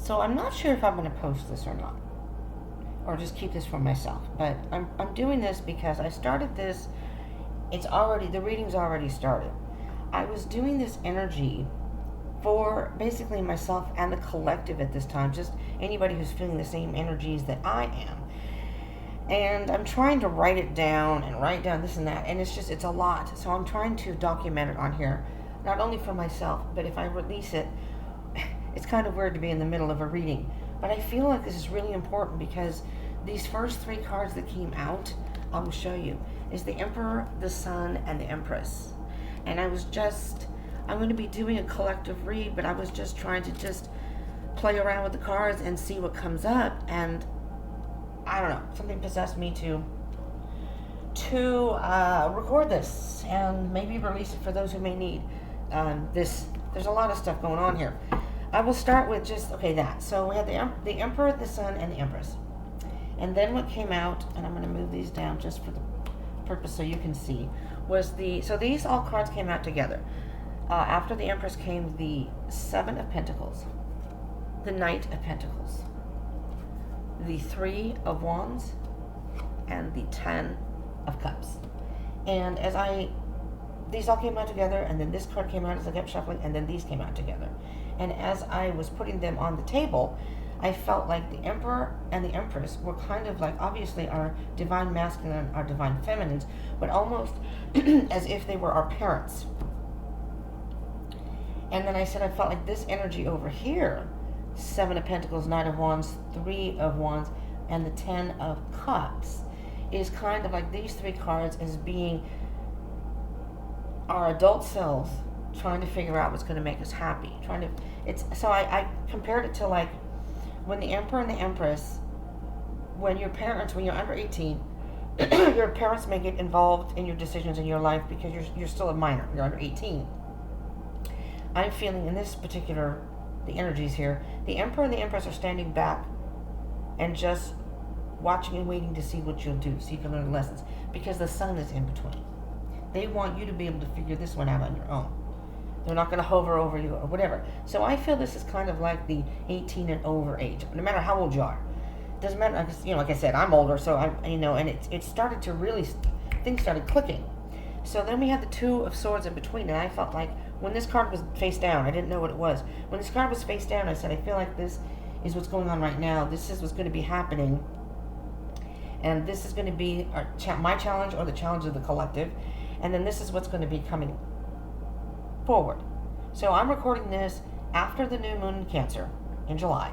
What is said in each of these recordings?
So I'm not sure if I'm going to post this or not, or just keep this for myself. But I'm doing this because I started this. The reading's already started. I was doing this energy for basically myself and the collective at this time, just anybody who's feeling the same energies that I am. And I'm trying to write it down and write down this and that, and it's a lot. So I'm trying to document it on here, not only for myself, but if I release it, it's kind of weird to be in the middle of a reading. But I feel like this is really important because these first three cards that came out, I will show you, is the Emperor, the Sun, and the Empress. And I'm going to be doing a collective read, but I was just trying to just play around with the cards and see what comes up. And I don't know, something possessed me to record this and maybe release it for those who may need this. There's a lot of stuff going on here. I will start with that. So we had the Emperor, the Sun, and the Empress. And then what came out, and I'm going to move these down just for the purpose so you can see, so these all cards came out together. After the Empress came the Seven of Pentacles, the Knight of Pentacles, the Three of Wands, and the Ten of Cups. And these all came out together, and then this card came out as I kept shuffling, and then these came out together. And as I was putting them on the table, I felt like the Emperor and the Empress were kind of like, obviously, our divine masculine, our divine feminines, but almost as if they were our parents. And then I said I felt like this energy over here, Seven of Pentacles, Knight of Wands, Three of Wands, and the Ten of Cups, is kind of like these three cards as being our adult selves trying to figure out what's going to make us happy. So I compared it to like when the Emperor and the Empress, when you're under 18, your parents may get involved in your decisions in your life because you're still a minor. You're under 18. I'm feeling in this particular, the energies here, the Emperor and the Empress are standing back and just watching and waiting to see what you'll do so you can learn lessons, because the Sun is in between. They want you to be able to figure this one out on your own. They're not going to hover over you or whatever. So I feel this is kind of like the 18 and over age, no matter how old you are. Doesn't matter, like I said, I'm older, so and it started to really, things started clicking. So then we had the Two of Swords in between, and I felt like when this card was face down, I didn't know what it was. When this card was face down, I said, I feel like this is what's going on right now. This is what's going to be happening. And this is going to be my challenge or the challenge of the collective. And then this is what's going to be coming forward. So I'm recording this after the new moon in Cancer in July.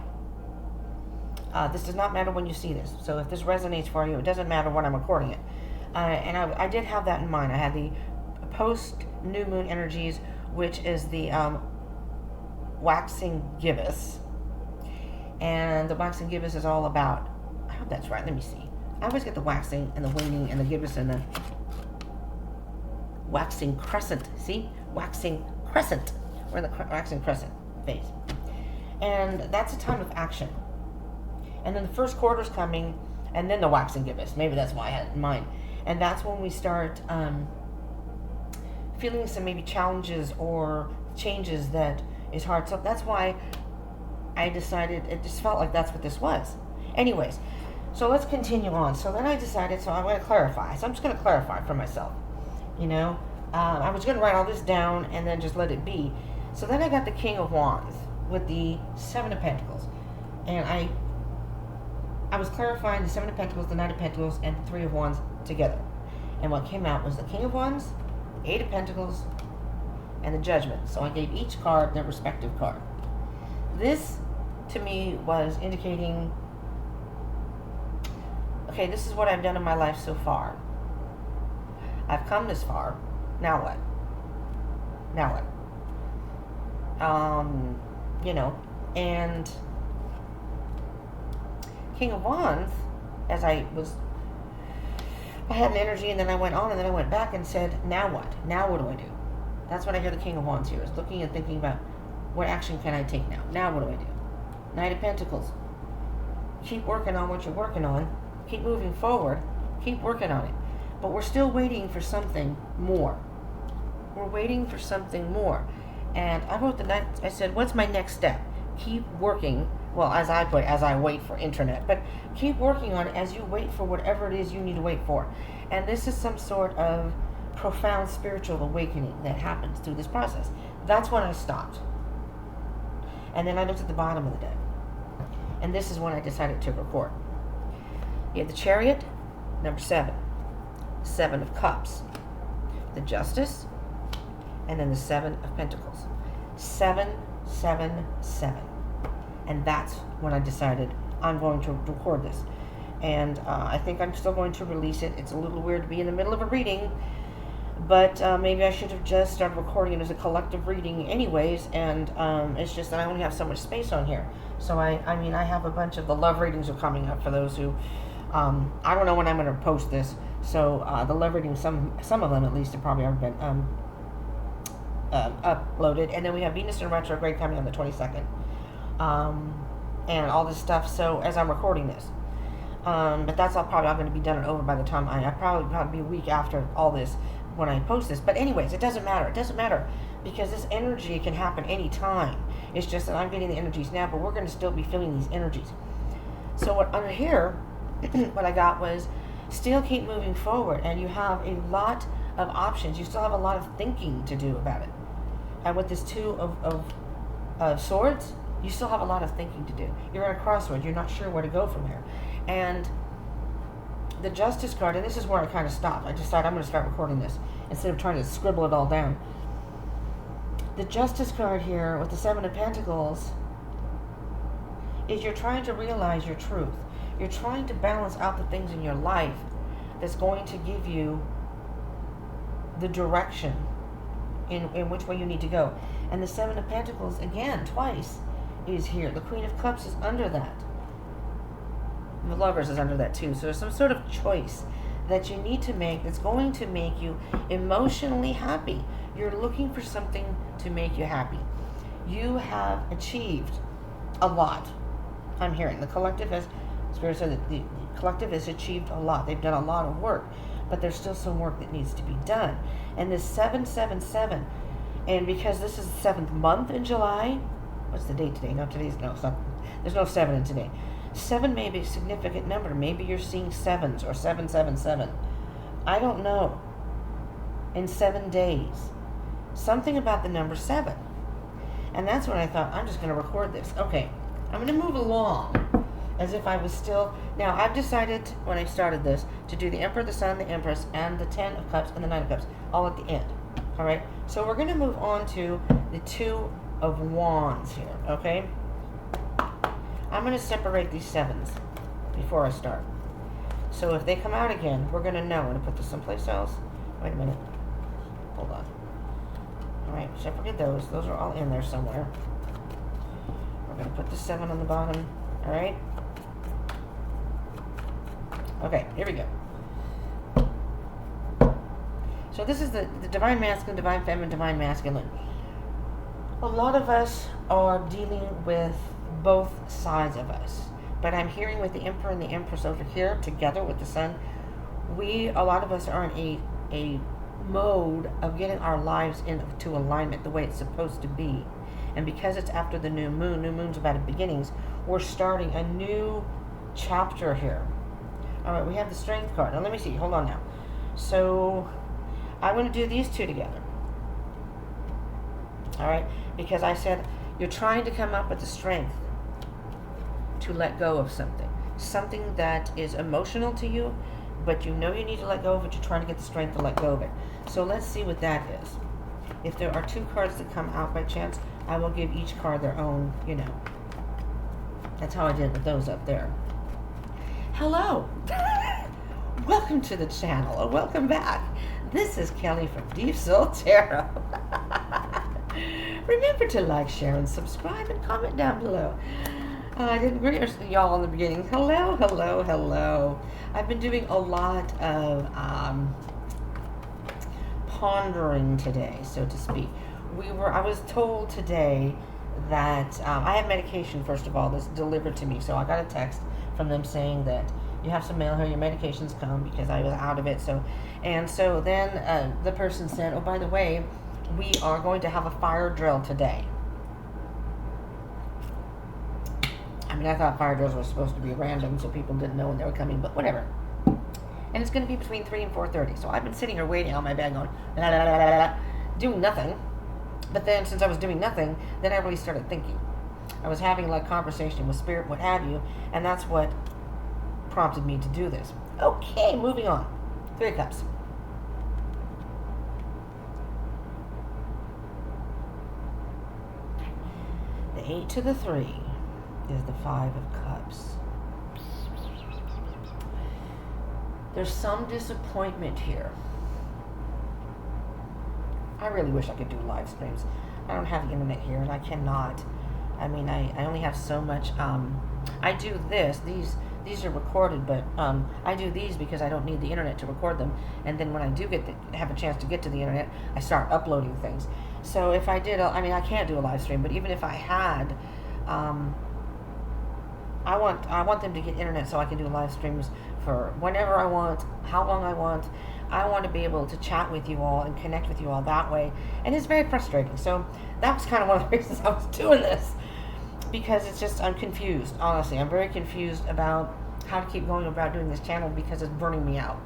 This does not matter when you see this. So if this resonates for you, it doesn't matter when I'm recording it. And I did have that in mind. I had the post-new moon energies, which is the waxing gibbous. And the waxing gibbous is all about, I hope that's right, let me see. I always get the waxing and the waning and the gibbous and the waxing crescent. See? Waxing crescent. We're in the waxing crescent phase. And that's a time of action. And then the first quarter's coming, and then the waxing gibbous. Maybe that's why I had it in mind. And that's when we start feeling some maybe challenges or changes that is hard. So that's why I decided, it just felt like that's what this was. Anyways, so let's continue on. So then I decided, so I'm going to clarify. So I'm just going to clarify for myself. I was going to write all this down and then just let it be. So then I got the King of Wands with the Seven of Pentacles. And I was clarifying the Seven of Pentacles, the Knight of Pentacles, and the Three of Wands together. And what came out was the King of Wands, Eight of Pentacles, and the Judgment. So I gave each card their respective card. This, to me, was indicating, okay, this is what I've done in my life so far. I've come this far. Now what? Now what? And King of Wands, as I had an energy, and then I went on, and then I went back and said, now what? Now what do I do? That's what I hear the King of Wands here, is looking and thinking about, what action can I take now? Now what do I do? Knight of Pentacles. Keep working on what you're working on. Keep moving forward. Keep working on it. But we're still waiting for something more. We're waiting for something more. And I wrote I said, what's my next step? Keep working Well, as I put, as I wait for internet. But keep working on it as you wait for whatever it is you need to wait for. And this is some sort of profound spiritual awakening that happens through this process. That's when I stopped. And then I looked at the bottom of the deck. And this is when I decided to record. You have the Chariot, number 7. 7 of Cups. The Justice. And then the 7 of Pentacles. 7, 7, 7. And that's when I decided I'm going to record this. And I think I'm still going to release it. It's a little weird to be in the middle of a reading, but maybe I should have just started recording it as a collective reading anyways, and it's just that I only have so much space on here. So I mean, I have a bunch of the love readings are coming up for those who, I don't know when I'm going to post this, so the love readings, some of them at least have probably already been uploaded, and then we have Venus in retrograde coming on the 22nd, and all this stuff, so as I'm recording this. But that's all probably all going to be done and over by the time I probably be a week after all this when I post this. But anyways, it doesn't matter. It doesn't matter because this energy can happen anytime. It's just that I'm getting the energies now, but we're going to still be feeling these energies. So what under here, what I got was still keep moving forward, and you have a lot of options. You still have a lot of thinking to do about it. And with this 2 of Swords, you still have a lot of thinking to do. You're at a crossroads. You're not sure where to go from here. And the Justice card, and this is where I kind of stopped. I decided I'm going to start recording this instead of trying to scribble it all down. The Justice card here with the 7 of Pentacles is you're trying to realize your truth. You're trying to balance out the things in your life that's going to give you the direction in which way you need to go. And the 7 of Pentacles, again, twice, is here. The Queen of Cups is under that. The Lovers is under that too. So there's some sort of choice that you need to make that's going to make you emotionally happy. You're looking for something to make you happy. You have achieved a lot. I'm hearing the collective has, Spirit said that the collective has achieved a lot. They've done a lot of work, but there's still some work that needs to be done. And this 777, and because this is the 7th month in July, what's the date today? No, today's, no, it's not, there's no 7 in today. 7 may be a significant number. Maybe you're seeing 7s or 777. I don't know. In 7 days. Something about the number 7. And that's when I thought, I'm just going to record this. Okay, I'm going to move along as if I was still... Now, I've decided when I started this to do the Emperor, the Sun, the Empress, and the 10 of Cups and the 9 of Cups all at the end. All right? So we're going to move on to the 2 of Wands here, okay? I'm going to separate these 7s before I start. So if they come out again, we're going to know. I'm going to put this someplace else. Wait a minute. Hold on. All right, separate those. Those are all in there somewhere. We're going to put the 7 on the bottom. All right? Okay, here we go. So this is the Divine Masculine, Divine Feminine, Divine Masculine. A lot of us are dealing with both sides of us, but I'm hearing with the Emperor and the Empress over here together with the Sun, a lot of us are in a mode of getting our lives into alignment the way it's supposed to be. And because it's after the new moon's about beginnings, we're starting a new chapter here. All right, we have the Strength card. Now let me see, hold on now. So I want to do these 2 together. All right, because I said you're trying to come up with the strength to let go of something that is emotional to you, but you know you need to let go of it. You're trying to get the strength to let go of it. So let's see what that is. If there are 2 cards that come out by chance, I will give each card their own, you know. That's how I did with those up there. Hello. Welcome to the channel, or welcome back. This is Kelly from Deep Soul Tarot. Remember to like, share, and subscribe, and comment down below. I didn't greet y'all in the beginning. Hello, hello, hello. I've been doing a lot of pondering today, so to speak. I was told today that I have medication, first of all, that's delivered to me. So I got a text from them saying that you have some mail here, your medication's come, because I was out of it. So then the person said, oh, by the way, we are going to have a fire drill today. I mean, I thought fire drills were supposed to be random so people didn't know when they were coming, but whatever. And it's going to be between 3 and 4:30. So I've been sitting here waiting on my bed going, la, la, la, la, la, doing nothing. But then since I was doing nothing, then I really started thinking. I was having like conversation with spirit, what have you, and that's what prompted me to do this. Okay, moving on. 3 of Cups. The 8 to the 3 is the 5 of Cups. There's some disappointment here. I really wish I could do live streams. I don't have the internet here, and I cannot. I mean, I only have so much. I do this. These are recorded, but I do these because I don't need the internet to record them. And then when I do have a chance to get to the internet, I start uploading things. So if I did, I mean, I can't do a live stream, but even if I had, I want them to get internet so I can do live streams for whenever I want, how long I want. I want to be able to chat with you all and connect with you all that way. And it's very frustrating. So that was kind of one of the reasons I was doing this. Because it's just, I'm confused, honestly. I'm very confused about how to keep going about doing this channel because it's burning me out.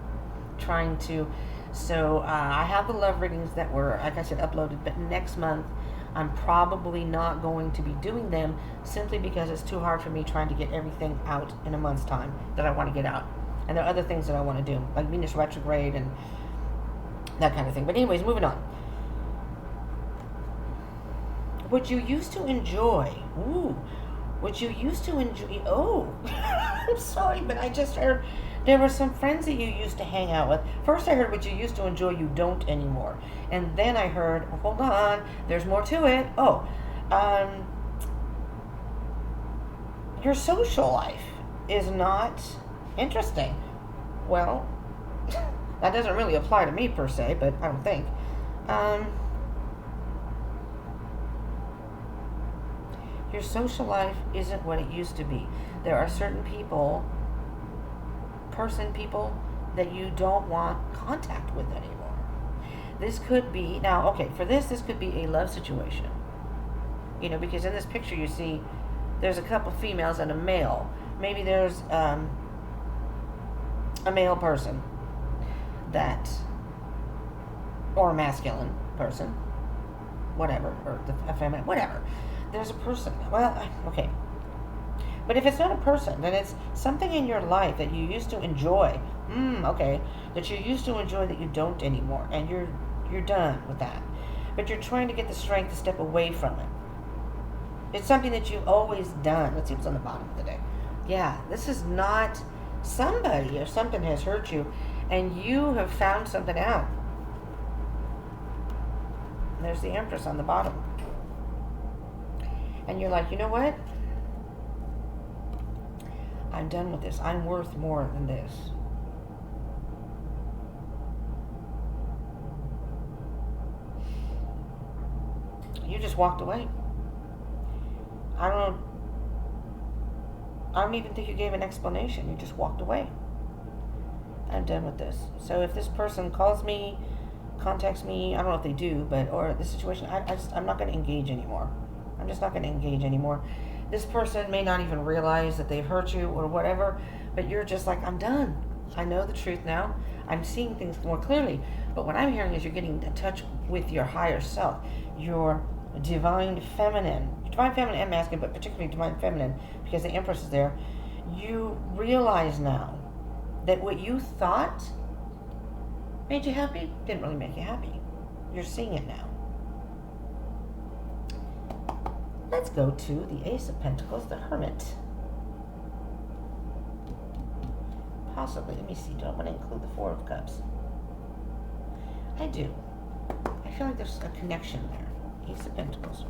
So I have the love readings that were, like I said, uploaded, but next month I'm probably not going to be doing them simply because it's too hard for me trying to get everything out in a month's time that I want to get out. And there are other things that I want to do, like Venus retrograde and that kind of thing. But anyways, moving on. What you used to enjoy. Ooh. What you used to enjoy. Oh. I'm sorry, but I just heard there were some friends that you used to hang out with. First I heard what you used to enjoy, you don't anymore. And then I heard, hold on, there's more to it. Oh. Your social life is not interesting. Well, that doesn't really apply to me per se, but I don't think. Your social life isn't what it used to be. There are certain people that you don't want contact with anymore. This could be, now, okay, for this could be a love situation. You know, because in this picture you see there's a couple females and a male. Maybe there's a male person or a masculine person, whatever, or a feminine, whatever. There's a person. Well, okay. But if it's not a person, then it's something in your life that you used to enjoy. Okay. That you used to enjoy that you don't anymore. And you're done with that. But you're trying to get the strength to step away from it. It's something that you've always done. Let's see what's on the bottom of the deck. Yeah, this is not somebody or something has hurt you and you have found something out. There's the Empress on the bottom. And you're like, you know what? I'm done with this. I'm worth more than this. You just walked away. I don't even think you gave an explanation. You just walked away. I'm done with this. So if this person calls me, contacts me, I don't know if they do, but, or the situation, I'm not going to engage anymore. I'm just not going to engage anymore. This person may not even realize that they've hurt you or whatever, but you're just like, I'm done. I know the truth now. I'm seeing things more clearly. But what I'm hearing is you're getting in touch with your higher self, your divine feminine and masculine, but particularly divine feminine, because the Empress is there. You realize now that what you thought made you happy didn't really make you happy. You're seeing it now. Let's go to the Ace of Pentacles, the Hermit. Possibly, let me see, do I want to include the Four of Cups? I do. I feel like there's a connection there. Ace of Pentacles,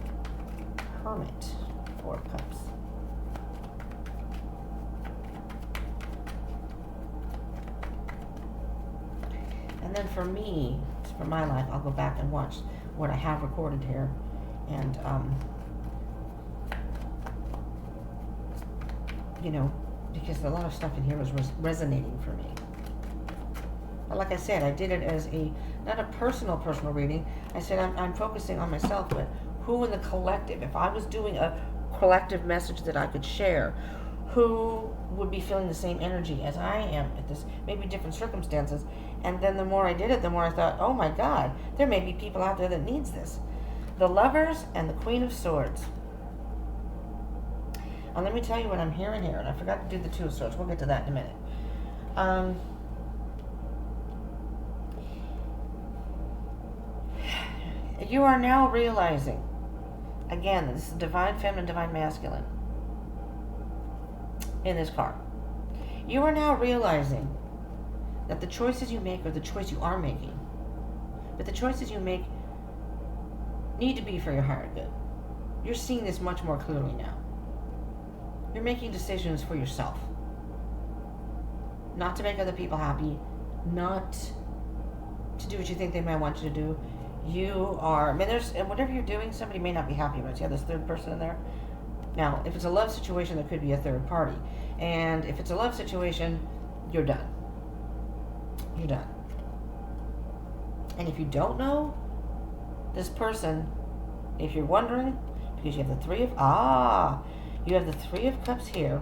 Hermit, Four of Cups. And then for me, for my life, I'll go back and watch what I have recorded here. And, you know, because a lot of stuff in here was resonating for me. But like I said, I did it as not a personal reading. I said I'm focusing on myself, but who in the collective, if I was doing a collective message that I could share, who would be feeling the same energy as I am at this, maybe different circumstances. And then the more I did it, the more I thought, oh my God, there may be people out there that needs this. The Lovers and the Queen of Swords. And let me tell you what I'm hearing here, and I forgot to do the Two of Swords. We'll get to that in a minute. You are now realizing, again, this is divine feminine, divine masculine in this card. You are now realizing that the choices you make, or the choice you are making, but the choices you make need to be for your higher good. You're seeing this much more clearly now. You're making decisions for yourself. Not to make other people happy, not to do what you think they might want you to do. You are, and whatever you're doing, somebody may not be happy about it. See how this third person in there? Now, if it's a love situation, there could be a third party. And if it's a love situation, you're done. You're done. And if you don't know this person, if you're wondering, because you have the you have the Three of Cups here,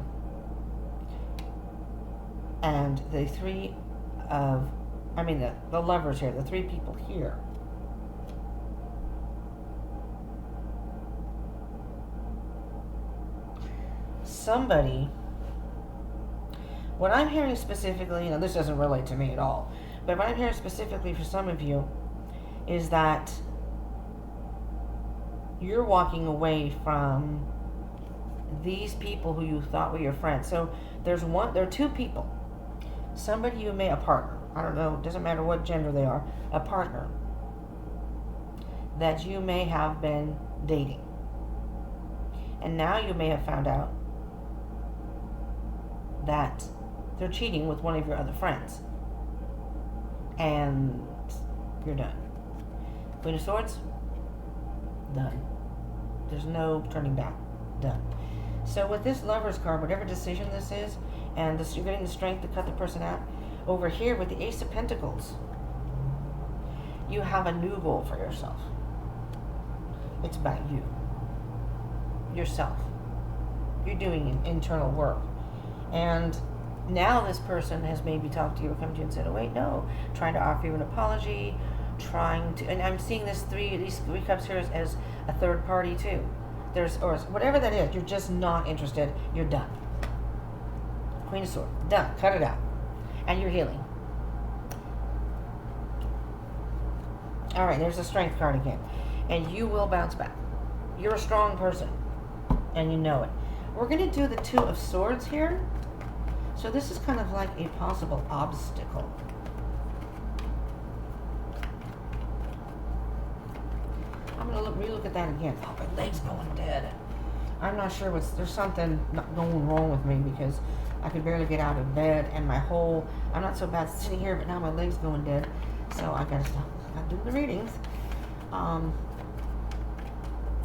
and the the Lovers here, the three people here. Somebody, what I'm hearing specifically, this doesn't relate to me at all, but what I'm hearing specifically for some of you is that you're walking away from these people who you thought were your friends. So there are two people. Somebody a partner, I don't know, doesn't matter what gender they are, a partner that you may have been dating. And now you may have found out that they're cheating with one of your other friends. And you're done. Queen of Swords, done. There's no turning back. Done. So with this Lover's card, whatever decision this is, and you're getting the strength to cut the person out, over here with the Ace of Pentacles, you have a new goal for yourself. It's about you. Yourself. You're doing internal work. And now this person has maybe talked to you or come to you and said, oh wait, no, trying to offer you an apology, and I'm seeing these three cups here as a third party too. Or whatever that is, you're just not interested, you're done. Queen of Swords, done, cut it out. And you're healing. All right, there's the Strength card again. And you will bounce back. You're a strong person, and you know it. We're going to do the Two of Swords here. So this is kind of like a possible obstacle. I'm going to relook at that again. Oh, my leg's going dead. I'm not sure there's something not going wrong with me, because I could barely get out of bed, and I'm not so bad sitting here, but now my leg's going dead. So I gotta stop doing the readings. I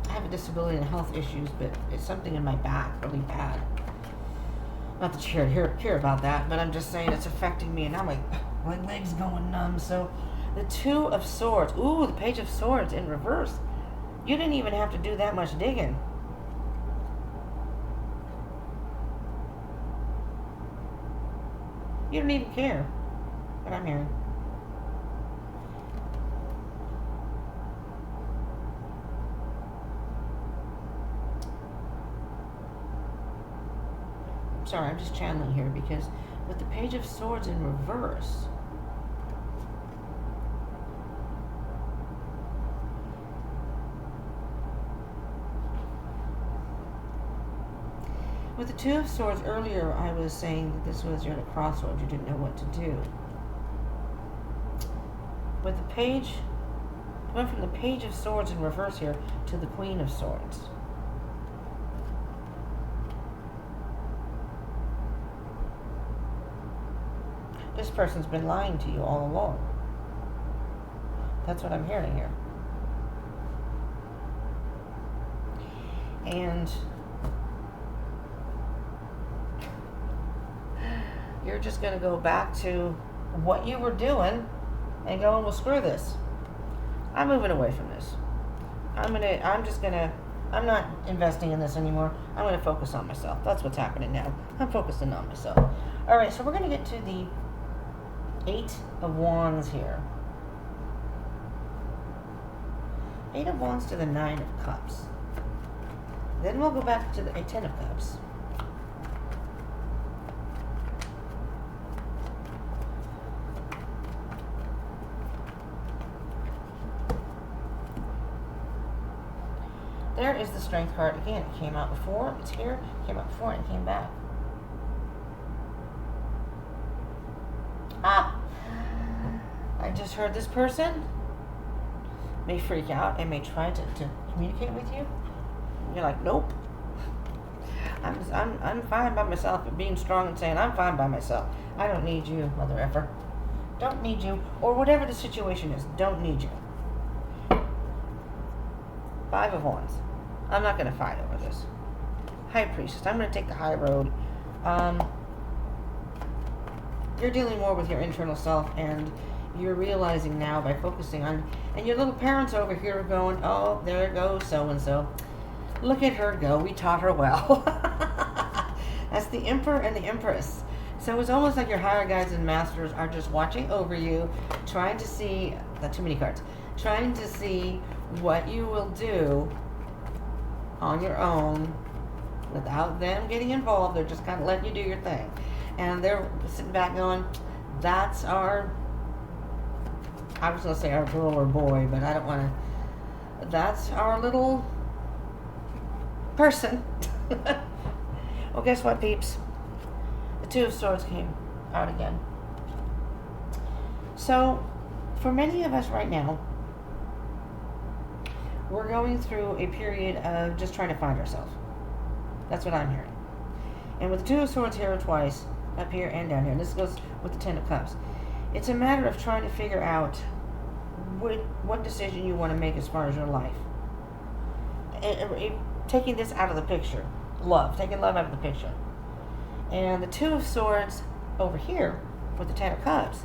have a disability and health issues, but it's something in my back really bad. Not that you hear about that, but I'm just saying it's affecting me, and now my leg's going numb. So the Two of Swords. Ooh, the Page of Swords in reverse. You didn't even have to do that much digging. You don't even care what I'm hearing. Sorry, I'm just channeling here, because with the Page of Swords in reverse, with the Two of Swords earlier, I was saying that you're at a crossroads, you didn't know what to do. With the Page, went from the Page of Swords in reverse here to the Queen of Swords. This person's been lying to you all along. That's what I'm hearing here. And you're just going to go back to what you were doing and go, well, screw this. I'm moving away from this. I'm just going to I'm not investing in this anymore. I'm going to focus on myself. That's what's happening now. I'm focusing on myself. All right, so we're going to get to the Eight of Wands here. Eight of Wands to the Nine of Cups. Then we'll go back to the Ten of Cups. There is the Strength card again. It came out before, it's here, it came out before, and it came back. I just heard this person may freak out and may try to communicate with you. You're like, nope. I'm fine by myself, but being strong and saying, I'm fine by myself. I don't need you, mother effer. Don't need you, or whatever the situation is, don't need you. Five of Wands. I'm not going to fight over this. High Priestess. I'm going to take the high road. You're dealing more with your internal self, and you're realizing now by focusing on, and your little parents over here are going, oh, there goes so-and-so. Look at her go. We taught her well. That's the Emperor and the Empress. So it's almost like your higher guides and masters are just watching over you, trying to see, not too many cards, trying to see what you will do on your own without them getting involved. They're just kind of letting you do your thing. And they're sitting back going, that's our, I was going to say our girl or boy, but I don't want to, that's our little person. Well, guess what, peeps? The Two of Swords came out again. So, for many of us right now, we're going through a period of just trying to find ourselves. That's what I'm hearing. And with the Two of Swords here twice, up here and down here, and this goes with the Ten of Cups, it's a matter of trying to figure out what decision you want to make as far as your life. Taking this out of the picture. Love. Taking love out of the picture. And the Two of Swords over here, with the Ten of Cups,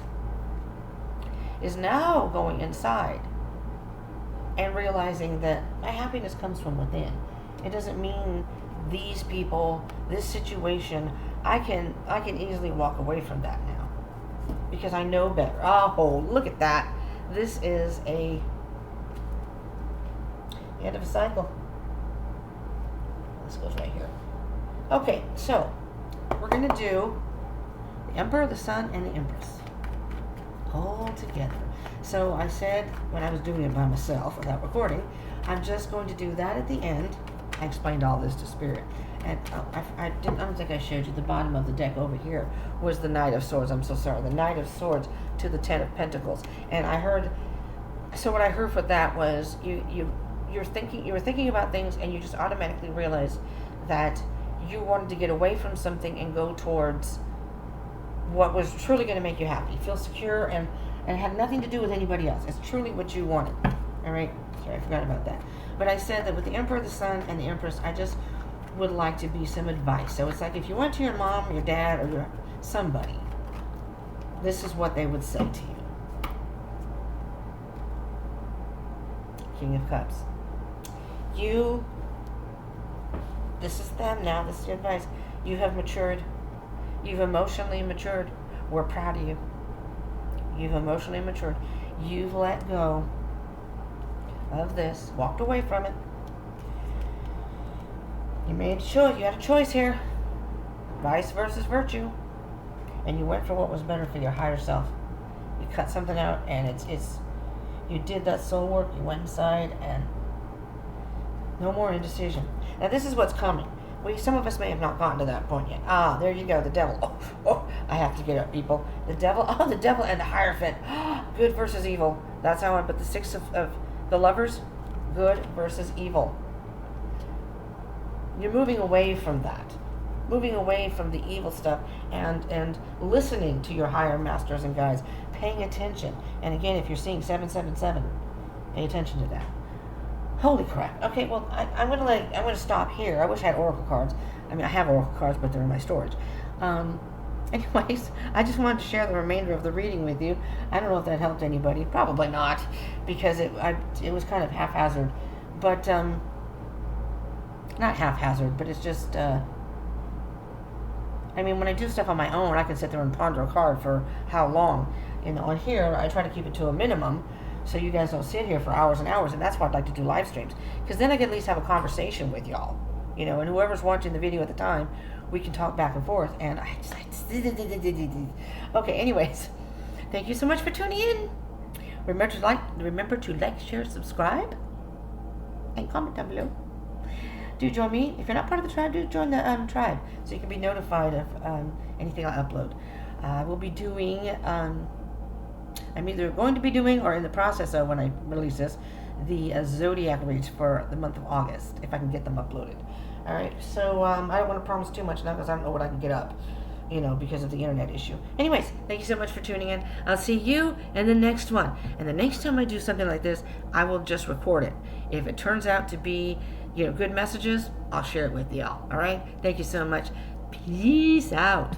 is now going inside and realizing that my happiness comes from within. It doesn't mean these people, this situation. I can easily walk away from that now because I know better. Oh, look at that. This is the end of a cycle. This goes right here. Okay, so we're going to do the Emperor, the Sun, and the Empress all together. So I said when I was doing it by myself without recording, I'm just going to do that at the end. I explained all this to Spirit. And I don't think I showed you the bottom of the deck over here was the Knight of Swords. I'm so sorry. The Knight of Swords to the Ten of Pentacles. And I heard, so what I heard for that was you were thinking about things and you just automatically realized that you wanted to get away from something and go towards what was truly going to make you happy. Feel secure and had nothing to do with anybody else. It's truly what you wanted. All right? Sorry, I forgot about that. But I said that with the Emperor, the Sun, and the Empress, I just would like to be some advice. So it's like if you went to your mom, your dad, or somebody, this is what they would say to you. King of Cups. This is them now, this is your advice. You have matured. You've emotionally matured. We're proud of you. You've emotionally matured. You've let go of this, walked away from it. You made sure you had a choice here. Vice versus virtue. And you went for what was better for your higher self. You cut something out and it's you did that soul work, you went inside and no more indecision. Now this is what's coming. Some of us may have not gotten to that point yet. There you go, the devil. Oh, I have to get up, people. The devil, the devil and the Hierophant. Good versus evil. That's how I put the Six of the Lovers. Good versus evil. You're moving away from that. Moving away from the evil stuff and listening to your higher masters and guides. Paying attention. And again, if you're seeing 777, pay attention to that. Holy crap. Okay, well, I'm gonna stop here. I wish I had oracle cards. I mean, I have oracle cards, but they're in my storage. Anyways, I just wanted to share the remainder of the reading with you. I don't know if that helped anybody. Probably not, because it was kind of haphazard. But not haphazard, but it's just, I mean, when I do stuff on my own, I can sit there and ponder a card for how long. On here, I try to keep it to a minimum so you guys don't sit here for hours and hours, and that's why I'd like to do live streams. Because then I can at least have a conversation with y'all. And whoever's watching the video at the time, we can talk back and forth. And okay, anyways, thank you so much for tuning in. Remember to like, share, subscribe, and comment down below. Do join me. If you're not part of the tribe, do join the tribe so you can be notified of anything I upload. We'll be doing, I'm either going to be doing or in the process of, when I release this, the zodiac reads for the month of August, if I can get them uploaded. Alright, so I don't want to promise too much now because I don't know what I can get up, because of the internet issue. Anyways, thank you so much for tuning in. I'll see you in the next one. And the next time I do something like this, I will just record it. If it turns out to be good messages, I'll share it with y'all. All right? Thank you so much. Peace out.